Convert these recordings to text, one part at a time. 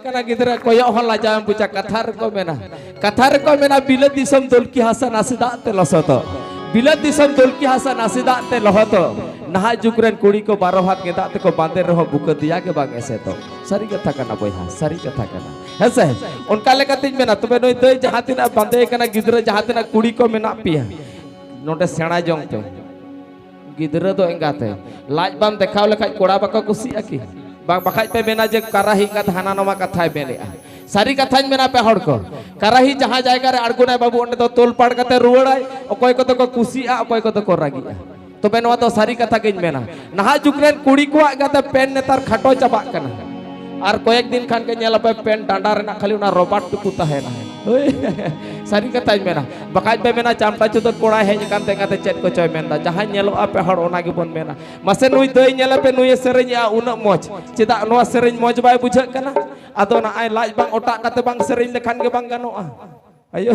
कना गिदरा कोयो हन लाजाम बुझा कथार को मेना बिलत दिसम दोलकी हासा नासिदा ते लसतो बिलत दिसम दोलकी हासा नासिदा ते लहतो नहा जुगरन कुड़ी को 12 हाथ गेदा ते को बांधे रहो बुक दिया के बांग ऐसे तो सारी कथा करना बोया सारी कथा करना ऐसे उनका लेका तिज मेना तबे नोय दई जहां तिना बांधे कना गिदरा जहां तिना कुड़ी को मेना पिया नोटे सेणा जोंग पे गिदरा दो एंगाते लाज बाम देखाव लेखाय कोड़ा बाको कुसिया की बाखाय पे मेना जे कराही का हाना नोमा कथाय मेलेआ सारी कथा मेना पे हड़ को कराही जहां जायगा रे अड़गुनाय बाबू ओंडे तो तोल पाड़ कते रुवाड़ाय अकोय को तो को कुसिया अकोय को तो को रागिया तो बे नोवा तो सारी कथा गिन मेना नहा जुगरेन कुड़ी को गाते पेन नेतार खाटो चाबा कना और कोयेक दिन खान के नेला पे पेन डांडा रेना खाली उना रोबाट टुकु तहेना है सारी कथा मेना बकाय पे मेना चामटा चुदर कोड़ा हेज कानते काते चेत को चोय मेनदा जहां नेलो पे हड़ ओना गे बोन मेना मसे नुई दई नेला पे नुई सेरेnya उना मोज चेदा नोवा सेरेñ मोज बाय बुझा कना आदो ना आय लाज बांग ओटा काते बांग सेरेñ लेखान गे बांग गानोआ अयो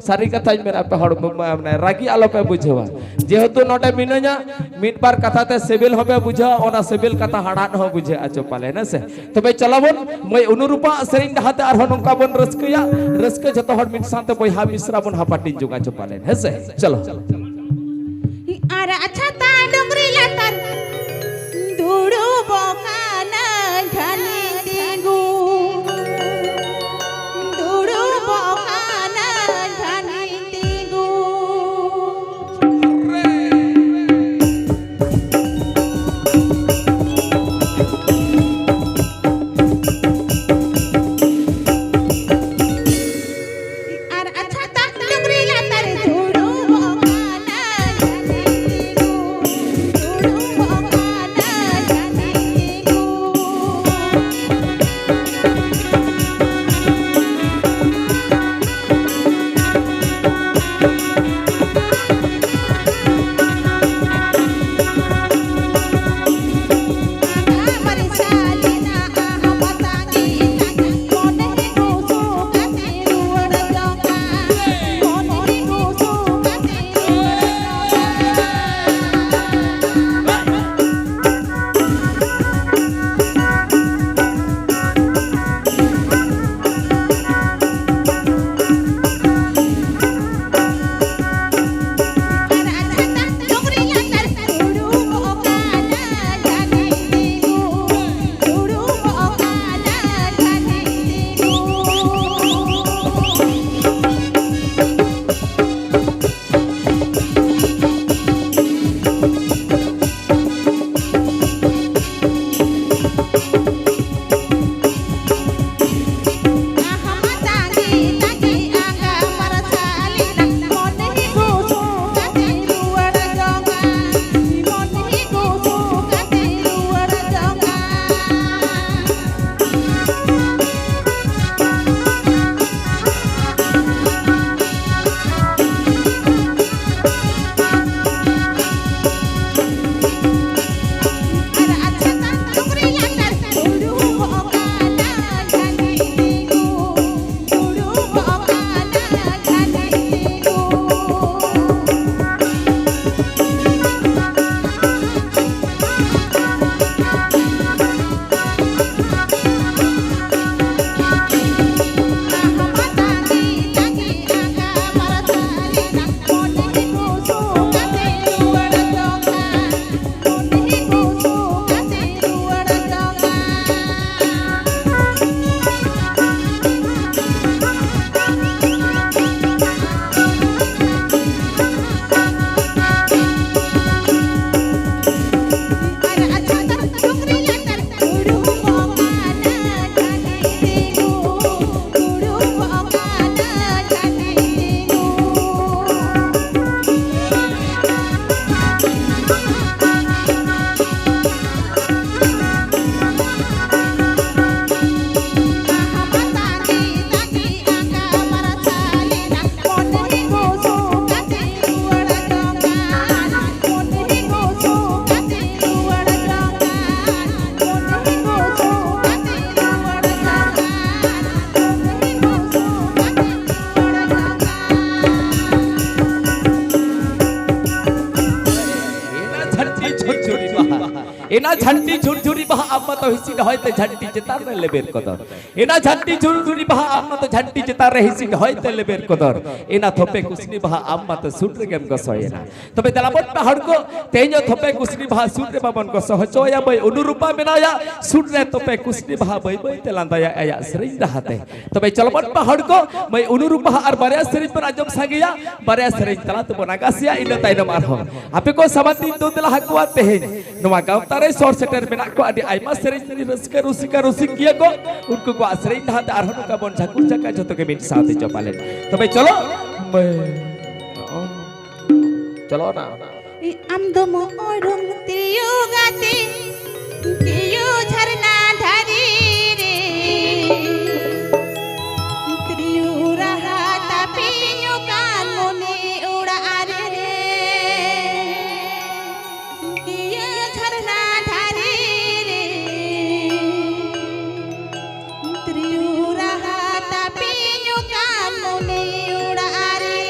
सारी कथा मेरा पे हड़ माने रागी आलो पे बुझवा जेहेतु नोटे मिनया मिट बार कथा ते सिविल होबे बुझा ओना सिविल कथा हाड़ान हो बुझे आचो पाले ना से तबे चलाबोन मय अनुरूपा सेरेñ हाते आर नोंका बोन रस्कया रस्क जतो हड़ मिट साथे बयहा मिश्रा बोन हापाटिन जुगा चो पाले हेसे चलो आर अच्छा ता डोंगरी लातर दुडू बोकाना धनी दिगु दुडू बोकाना धनी दिगु आर अच्छा ता डोंगरी लातर दुडू बोकाना धनी दिगु दुडू बोकाना धनी दिगु एना झंडी झुरझुरी बहा आम्मा तो हिसी होयते झंडी चेतार रे लेबेर कदर एना झंडी झुरझुरी बहा आम्मा तो झंडी चेतार रे हिसी होयते लेबेर कदर एना थोपे कुसनी बहा आम्मा तो सुट रे गेम गसोयना तबे दलाबट पहाड़ को तेजो थोपे कुसनी बहा सुट रे बाबन गसो हचोया बय अनुरूपा मेनाया सुट रे थोपे कुसनी बहा बय बय तेलांदाया आया सरिन रहते तबे चलबट पहाड़ को मैं अनुरूपा और बारे सरिन पर आजम सागिया बारे सरिन तला तो बनागासिया इन ताइनम आरहो आपे को समाति तो तला हकुआ तेहेन नवा गावतारे सोर सेटर मेना को आदि आइमा सरिन रसिका रुसिका रुसिकिया को उनको को सरिन ढात आरहो का बन झाकुर झका जतो के मिट साथे चपाले तबे चलो चलो ना am do mo orong tiyo gati tiyo झरना धारी रे तियो रहा तापियो कान मोने उड़ा रे तियो झरना धारी रे तियो रहा तापियो कान मोने उड़ा रे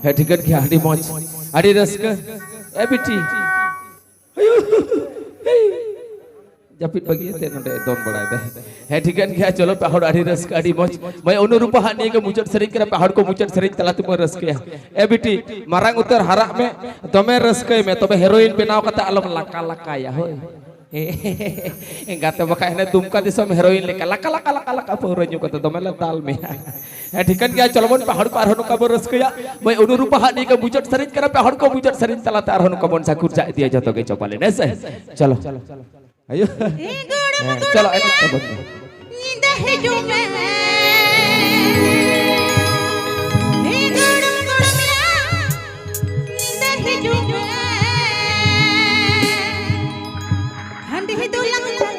है ठिकन गया आड़ी मौज आड़ी रस्का ए बिटी जपित बगी ते नोडे दोन बड़ाय दे है ठिकन गया चलो पहाड़ आड़ी रस्का आड़ी मौज मैं अनुरूपा हानि के मुचट सरिंग करे पहाड़ को मुचट सरिंग तला तुम रस्के ए बिटी मारांग उतर हरा में तमे रस्के में तबे हेरोइन बनाव कते आलम लका लका या होय गाते बका ने दुमका दिसम हेरोइन लेका लका लका लका लका पौर न्यू कते दमेला ताल में है ठिकन गया चलो बन पहाड़ पार होनो का रस्कया मैं अनुरूपा हानि के मुचट सरिंग करे पहाड़ को मुचट सरिंग तला तार होनो का बन साकुर जा दिया जतो के चपाले ने से चलो अयो चलो नींद है जो मैं नींद है जो मैं हंडी दुलंग